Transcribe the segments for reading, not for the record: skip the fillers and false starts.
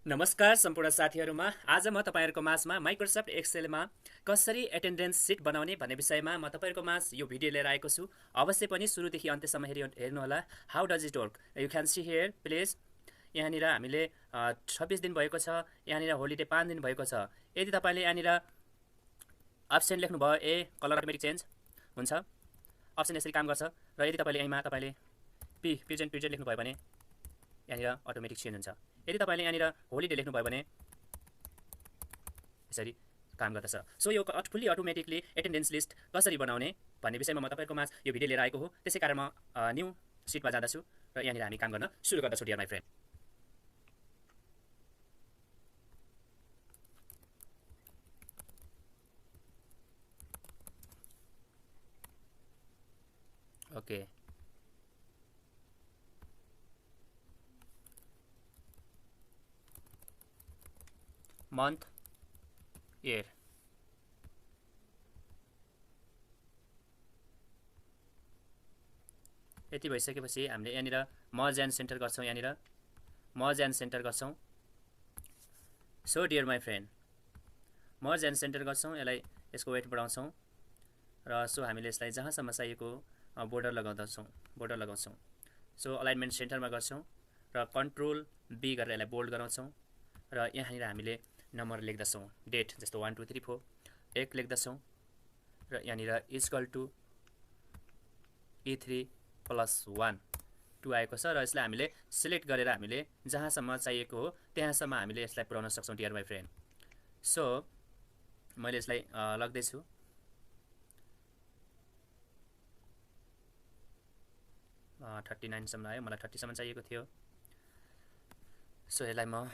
नमस्कार सम्पूर्ण साथीहरुमा आज म तपाईहरुको माझमा माइक्रोसफ्ट एक्सेलमा कसरी एटेन्डेन्स सिट बनाउने भन्ने विषयमा म तपाईहरुको माझ यो भिडियो लिएर आएको छु। अवश्य पनि सुरुदेखि अन्त्यसम्म हेर्नु होला। How does it work you can see here please. यहाँनिर हामीले 26 दिन भएको छ, यहाँनिर होलिडे 5 दिन भएको छ। यदि तपाईले यहाँनिर अप्सन लेख्नु भयो ए कलर अटोमेटिक चेन्ज हुन्छ, अप्सन यसरी काम गर्छ। र यदि तपाईले यहीँमा तपाईले पी प्रेजेन्ट लेख्नु भयो भने यहाँनिर अटोमेटिक चेन्ज हुन्छ। यदि तपाईले यहाँनिर होलिडे लेख्नु भयो भने यसरी काम गर्दछ। सो यो फुल्ली अटोमेटिकली एटेन्डेन्स लिस्ट कसरी बनाउने भन्ने विषयमा म तपाईहरुको माझ यो भिडियो लिएर आएको हो। त्यसै कारण म न्यू सिटमा जाँदैछु र यहाँनिर हामी काम गर्न सुरु गर्दछौँ dear my friend. Okay, month, year, यति भइसकेपछि हामीले यहाँनिर मर्ज एन्ड सेन्टर गर्छौँ। यहाँनिर मर्ज एन्ड सेन्टर गर्छौँ। So dear my friend, merge and centre गर्छौँ। यसलाई यसको वेट बढाउँछौँ र सो हामीले यसलाई जहाँसम्म चाहिएको बोर्डर लगाउँछौँ। सो अलाइनमेन्ट सेन्टरमा गर्छौँ र कन्ट्रोल बी गरेर यसलाई बोल्ड गराउँछौँ र यहाँनिर हामीले नम्बर लेख्दछौँ। डेट जस्तो 1 2 3 4 1 लेख्दछौँ र यहाँनिर इक्वल टु E3 + 1 2 आएको छ र यसलाई हामीले सिलेक्ट गरेर हामीले जहाँसम्म चाहिएको हो त्यहाँसम्म हामीले यसलाई पुर्याउन सक्छौँ डियर माई फ्रेन्ड। सो मैले यसलाई लग्दैछु। अ 39 सम्म आयो, मलाई 30 सम्म चाहिएको थियो। सो यसलाई म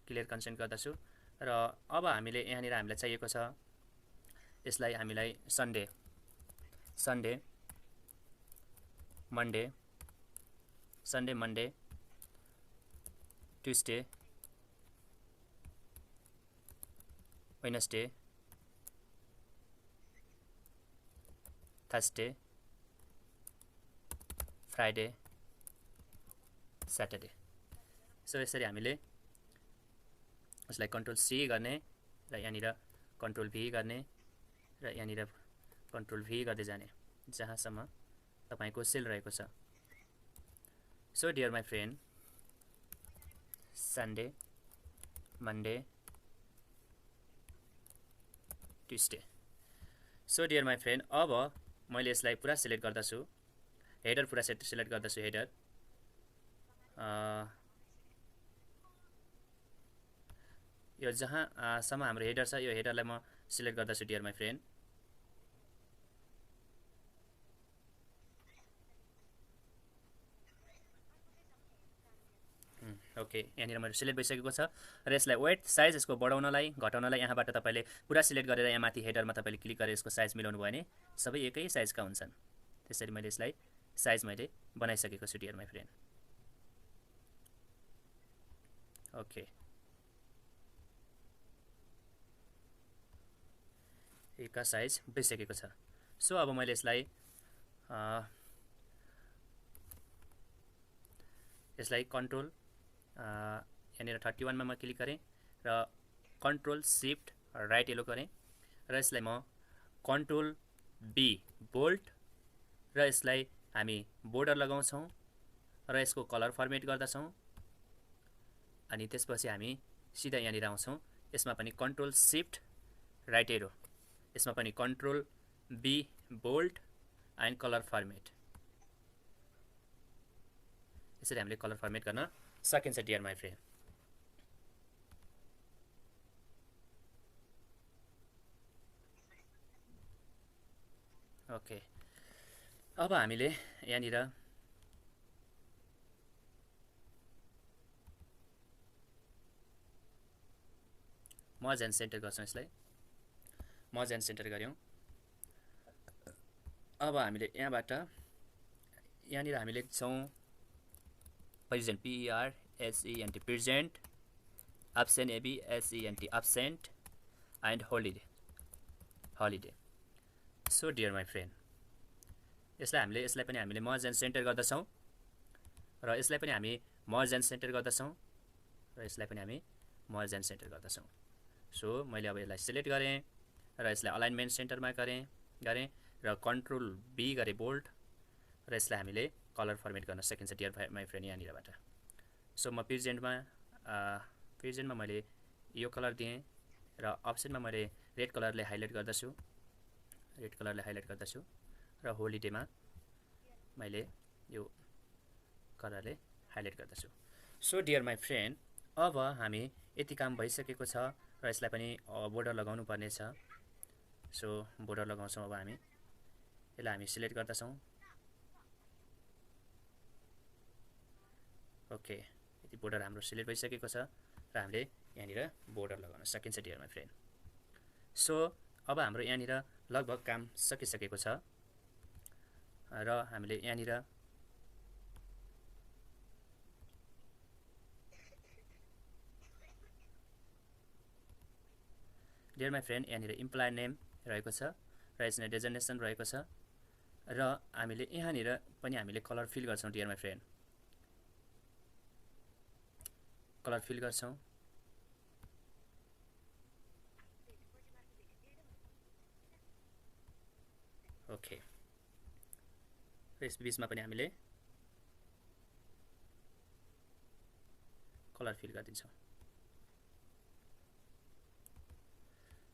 क्लियर कन्सेन्ट गर्दछु र अब हामीले यहाँनिर हामीलाई चाहिएको छ यसलाई हामीलाई Sunday Monday Tuesday Wednesday Thursday Friday Saturday. So यसरी हामीले यसलाई कन्ट्रोल सी गर्ने र यहाँनिर कन्ट्रोल भी गर्ने र यहाँनिर कन्ट्रोल भी गर्दै जाने जहाँसम्म तपाईको सेल रहेको छ। So dear my friend, Sunday Monday Tuesday. So dear my friend, अब मैले यसलाई पुरा सिलेक्ट गर्दछु। हेडर पुरा सिलेक्ट गर्दछु। हेडर यो जहाँसम्म हाम्रो हेडर छ यो हेडरलाई म सिलेक्ट गर्दछु डियर माई फ्रेन्ड। ओके, यहाँनिर मैले सिलेक्ट भइसकेको छ र यसलाई वेट साइज यसको बढाउनलाई घटाउनलाई यहाँबाट तपाईले पुरा सिलेक्ट गरेर यहाँ माथि हेडरमा तपाईले क्लिक गरेर यसको साइज मिलाउनु भयो भने सबै एकै साइजका हुन्छन्। त्यसरी मैले यसलाई साइज मैले बनाइसकेको छु डियर माई फ्रेन्ड। ओके, यसका साइज भइसकेको छ। सो अब मैले यसलाई कन्ट्रोल यहाँनिर 31 मा म क्लिक गरेँ र कन्ट्रोल सिफ्ट राइट एलो गरेँ र यसलाई म कन्ट्रोल बी बोल्ड र यसलाई हामी बोर्डर लगाउँछौँ र यसको कलर फर्मेट गर्दछौँ। अनि त्यसपछि हामी सिधा यहाँनिर आउँछौँ। यसमा पनि कन्ट्रोल सिफ्ट राइट एरो, यसमा पनि control B bold and colour format. यसरी हामीले कलर फर्मेट गर्न सकिन्छ डियर माई फ्रेन्ड। ओके, अब हामीले यहाँनिर मर्ज एन्ड सेन्टर गर्छौँ। यसलाई मर्ज एन्ड सेन्टर गऱ्यौँ। अब हामीले यहाँबाट यहाँनिर हामी लेख्छौँ present PERSENT present, absent ABSENT absent and holiday. So dear my friend, यसलाई पनि हामीले मर्ज एन्ड सेन्टर गर्दछौँ र यसलाई पनि हामी मर्ज एन्ड सेन्टर गर्दछौँ र यसलाई पनि हामी मर्ज एन्ड सेन्टर गर्दछौँ। सो मैले अब यसलाई सिलेक्ट गरेँ र यसलाई अलाइनमेन्ट सेन्टरमा गरेँ र कन्ट्रोल बी गरेँ बोल्ड र यसलाई हामीले कलर फर्मेट गर्न सकिन्छ डियर माई फ्रेन्ड यहाँनिरबाट। सो म पिर्जेन्टमा मैले यो कलर दिएँ र अप्सनमा मैले रेड कलरले हाइलाइट गर्दछु र होलिडेमा मैले यो कलरले हाइलाइट गर्दछु। सो डियर माई फ्रेन्ड अब हामी यति काम भइसकेको छ र यसलाई पनि बोर्डर लगाउनु पर्ने छ। सो बोर्डर लगाउँछौँ। अब हामी यसलाई हामी सिलेक्ट गर्दछौँ। ओके, यति बोर्डर हाम्रो सिलेक्ट भइसकेको छ र हामीले यहाँनिर बोर्डर लगाउन सकिन्छ डियर माई फ्रेन्ड। सो अब हाम्रो यहाँनिर लगभग काम सकिसकेको छ र हामीले यहाँनिर डियर माई फ्रेन्ड यहाँनिर इम्प्लोयर नेम रहेको छ र यसमा डेजिग्नेसन रहेको छ र हामीले यहाँनिर पनि हामीले कलर फिल गर्छौँ dear my friend. Colour fill गर्छौँ। ओके, यस बिचमा पनि हामीले कलर फिल गरिदिन्छौँ।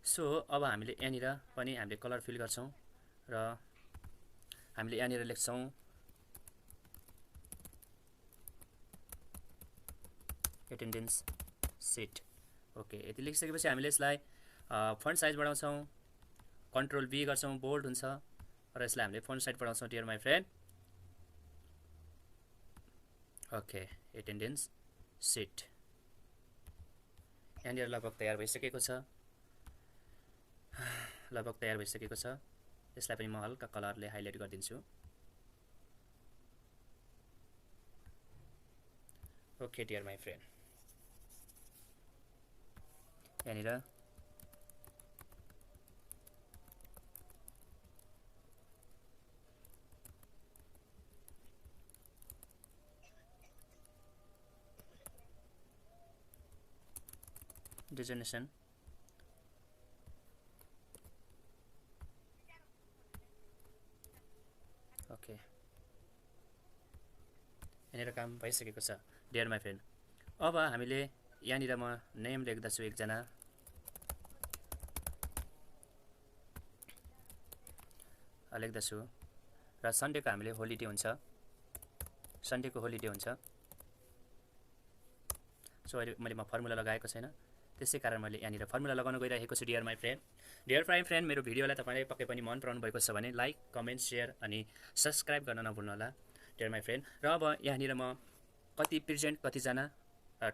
सो अब हामीले यहाँनिर पनि हामीले कलर फिल गर्छौँ र हामीले यहाँनिर लेख्छौँ एटेन्डेन्स सिट। ओके, यति लेखिसकेपछि हामीले यसलाई फन्ट साइज बढाउँछौँ, कन्ट्रोल बी गर्छौँ, बोल्ड हुन्छ र यसलाई हामीले फन्ट साइज बढाउँछौँ dear my friend. Okay, attendance sheet यहाँनिर लगभग तयार भइसकेको छ। यसलाई पनि म हल्का कलरले हाइलाइट गरिदिन्छु। ओके डियर माई फ्रेन्ड, यहाँनिर डेजिग्नेसन ओके, यहाँनिर काम भइसकेको छ डियर माई फ्रेन्ड। अब हामीले यहाँनिर म नेम लेख्दछु एकजना लेख्दछु र सन्डेको हामीले होलिडे हुन्छ, सन्डेको होलिडे हुन्छ। सो अहिले मैले फर्मुला लगाएको छैन, त्यसै कारण मैले यहाँनिर फर्मुला लगाउन गइरहेको छु dear my friend. Dear friend, मेरो भिडियोलाई तपाईँले पक्कै पनि मन पराउनु भएको छ भने लाइक, कमेन्ट, सेयर अनि सब्सक्राइब गर्न नभुल्नु होला डियर माई फ्रेन्ड। र अब यहाँनिर म कति प्रेजेन्ट कतिजना,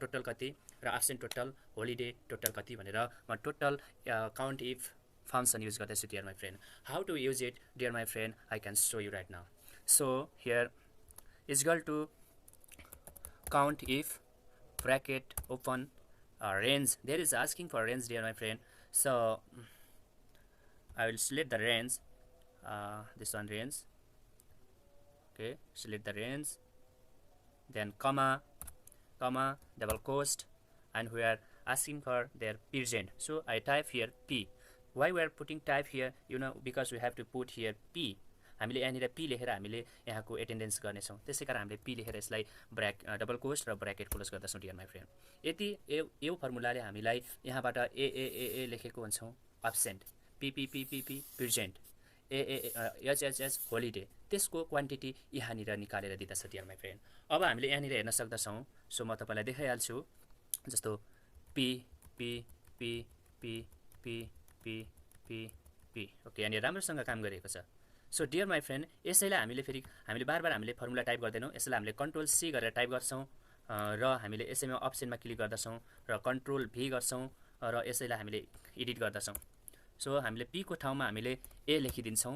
टोटल कति र एब्सेन्ट टोटल, होलिडे टोटल कति भनेर म total count if function use गर्दैछु dear my friend. How to use it dear my friend, I can show you right now. So here is equal to count if bracket open range. There is asking for range dear my friend, so I will select the range, this one range. Okay, select the range, then comma double quote, and we are asking for their present, so I type here P. Why we are putting type here, you know, because we have to put here P. हामीले यहाँनिर P लेखेर हामीले यहाँको attendance गर्नेछौँ, त्यसै कारण हामीले P लेखेर यसलाई डबल कोस्ट र ब्र्याकेट क्लोज गर्दछौँ डियर माई फ्रेन्ड। यति यो फर्मुलाले हामीलाई यहाँबाट ए लेखेको हुन्छौँ absent, P present, H holiday, त्यसको क्वान्टिटी यहाँनिर निकालेर दिँदछ डियर माई फ्रेन्ड। अब हामीले यहाँनिर हेर्न सक्दछौँ। सो म तपाईँलाई देखाइहाल्छु, जस्तो P P P P P P P P okay, यहाँनिर राम्रोसँग काम गरिएको छ। सो डियर माई फ्रेन्ड, यसैलाई हामीले बार हामीले फर्मुला टाइप गर्दैनौँ, यसैलाई हामीले कन्ट्रोल सी गरेर टाइप गर्छौँ र हामीले यसैमा अप्सनमा क्लिक गर्दछौँ र कन्ट्रोल भी गर्छौँ र यसैलाई हामीले एडिट गर्दछौँ। सो हामीले पी को ठाउँमा हामीले ए लेखिदिन्छौँ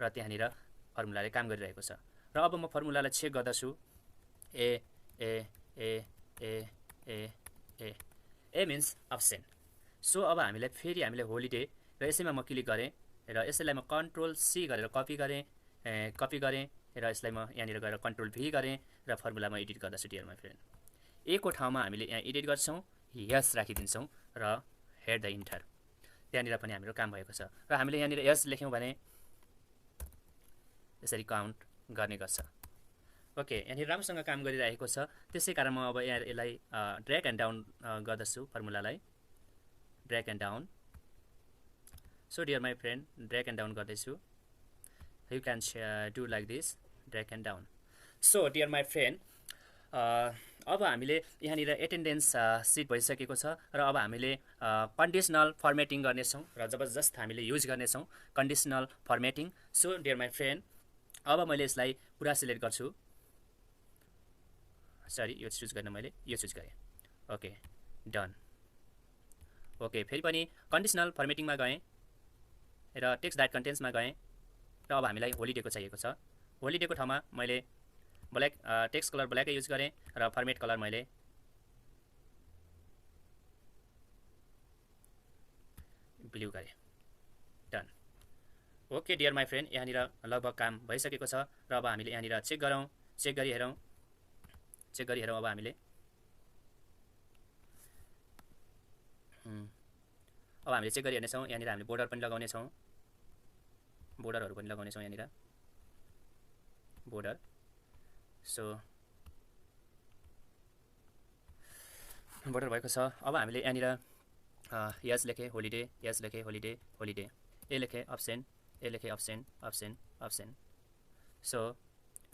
र त्यहाँनिर फर्मुलाले काम गरिरहेको छ। र अब म फर्मुलालाई चेक गर्दछु, ए ए ए ए ए ए ए मिन्स अप्सन। सो अब हामीलाई फेरि हामीले होलिडे र यसैमा म क्लिक गरेँ र यसैलाई म कन्ट्रोल सी गरेर कपी गरेँ र यसलाई म यहाँनिर गएर कन्ट्रोल भी गरेँ र फर्मुलामा एडिट गर्दछु डियर माई फ्रेन्ड। ए को ठाउँमा हामीले यहाँ एडिट गर्छौँ, यस राखिदिन्छौँ र हेड द इन्टर। त्यहाँनिर पनि हाम्रो काम भएको छ र हामीले यहाँनिर यस लेख्यौँ भने यसरी काउन्ट गर्ने गर्छ। ओके, यहाँनिर राम्रोसँग काम गरिरहेको छ। त्यसै कारण म अब यसलाई ड्र्याग एन्ड डाउन गर्दछु, फर्मुलालाई drag and down. So dear my friend, drag and down गर्दैछु। You can do like this, drag and down. So dear my friend, अब हामीले यहाँनिर एटेन्डेन्स सिट भइसकेको छ र अब हामीले कन्डिसनल फर्मेटिङ गर्नेछौँ र जबरजस्त हामीले युज गर्नेछौँ conditional formatting. So dear my friend, अब मैले यसलाई पुरा सिलेक्ट गर्छु। सरी, यो चुज गर्न मैले यो चुज गरेँ। Okay, done. ओके, फेरि पनि कन्डिसनल फर्मेटिङमा गएँ र टेक्स्ट द्याट कन्टेन्ट्समा गएँ र अब हामीलाई होलिडेको चाहिएको छ। होलिडेको ठाउँमा मैले ब्ल्याक टेक्स्ट कलर ब्ल्याकै युज गरेँ र फर्मेट कलर मैले ब्लू गरेँ। Done. Okay dear my friend, यहाँनिर लगभग काम भइसकेको छ र अब हामीले यहाँनिर चेक गरौँ, चेक गरी हेरौँ अब हामीले चेक गरी हेर्नेछौँ। यहाँनिर हामीले बोर्डर पनि लगाउनेछौँ, बोर्डरहरू पनि लगाउनेछौँ यहाँनिर बोर्डर। सो बोर्डर भएको छ। अब हामीले यहाँनिर यस लेखेँ होलिडे, यस लेखेँ होलिडे, होलिडे, ए लेखेँ अब्सेन्ट, ए लेखेँ absent, absent, absent. So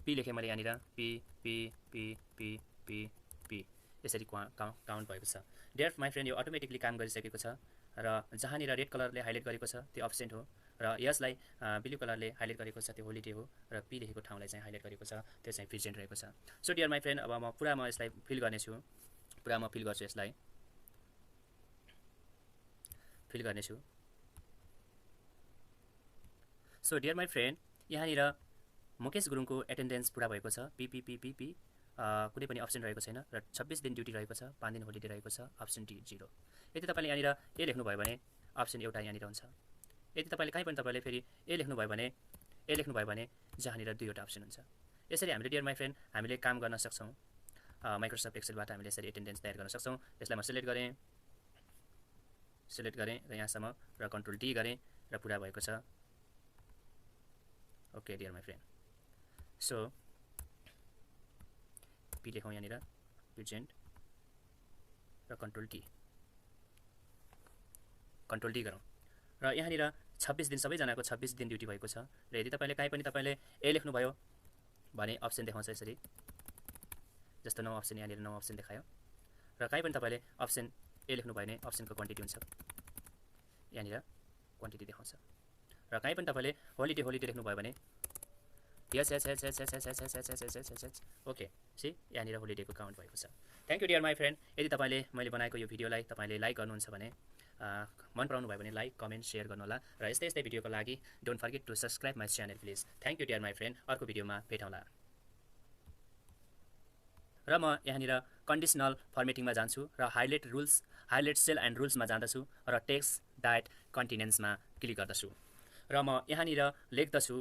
P लेखेँ मैले यहाँनिर P P P P P P, यसरी काउन्ट भएको छ। डियर माई फ्रेन्ड, यो अटोमेटिकली काम गरिसकेको छ र जहाँनिर रेड कलरले हाइलाइट गरेको छ त्यो अब्सेन्ट हो र यसलाई ब्लू कलरले हाइलाइट गरेको छ त्यो होलिडे हो र पी लेखेको ठाउँलाई चाहिँ हाइलाइट गरेको छ त्यो चाहिँ प्रेजेन्ट रहेको छ। सो डियर माई फ्रेन्ड, अब म यसलाई फिल गर्नेछु, पुरा म फिल गर्छु, यसलाई फिल गर्नेछु। सो डियर माई फ्रेन्ड, यहाँनिर मुकेश गुरुङको एटेन्डेन्स पुरा भएको छ, पी कुनै पनि अप्सन रहेको छैन र 26 दिन ड्युटी रहेको छ, 5 दिन होलिडे रहेको छ, अप्सन 0। यदि तपाईँले यहाँनिर ए लेख्नुभयो भने अप्सन एउटा यहाँनिर हुन्छ। यदि तपाईँले कहीँ पनि तपाईँले फेरि ए लेख्नुभयो भने जहाँनिर दुईवटा अप्सन हुन्छ। यसरी हामीले डियर माई फ्रेन्ड हामीले काम गर्न सक्छौँ। माइक्रोसफ्ट एक्सेलबाट हामीले यसरी एटेन्डेन्स तयार गर्न सक्छौँ। यसलाई म सिलेक्ट गरेँ र यहाँसम्म र कन्ट्रोल डी गरेँ र पुरा भएको छ। Okay dear my friend, so P लेखौँ यहाँनिर प्रेजेन्ट र कन्ट्रोल डी गरौँ र यहाँनिर 26 दिन सबैजनाको 26 दिन ड्युटी भएको छ र यदि तपाईँले कहीँ पनि तपाईँले ए लेख्नुभयो भने अप्सन देखाउँछ यसरी, जस्तो 9 अप्सन यहाँनिर 9 अप्सन देखायो र कहीँ पनि तपाईँले अप्सन ए लेख्नुभयो भने अप्सनको क्वान्टिटी हुन्छ, यहाँनिर क्वान्टिटी देखाउँछ र कहीँ पनि तपाईँले होलिडे लेख्नुभयो भने यस यस यस यस यस यस यस यस यस यस यस यस ओके, सी यहाँनिर होलिडेको काउन्ट भएको छ। Thank you dear my friend. यदि तपाईँले मैले बनाएको यो भिडियोलाई तपाईँले लाइक गर्नुहुन्छ भने मन पराउनु भयो भने लाइक, कमेन्ट, सेयर गर्नुहोला र यस्तै भिडियोको लागि don't forget to subscribe my channel please. Thank you dear my friend, अर्को भिडियोमा भेटौँला। र म यहाँनिर कन्डिसनल फर्मेटिङमा जान्छु र हाइलाइट सेल एन्ड रुल्समा जाँदछु र टेक्स्ट द्याट कन्टिनेन्ट्समा क्लिक गर्दछु र म यहाँनिर लेख्दछु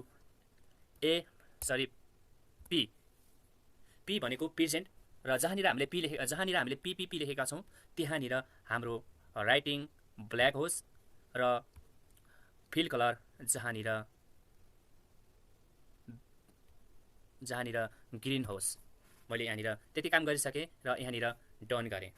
पी भनेको प्रेजेन्ट र जहाँनिर हामीले पी लेखेका छौँ त्यहाँनिर हाम्रो राइटिङ ब्ल्याक होस् र फिल कलर जहाँनिर ग्रिन होस्। मैले यहाँनिर त्यति काम गरिसकेँ र यहाँनिर डन गरेँ।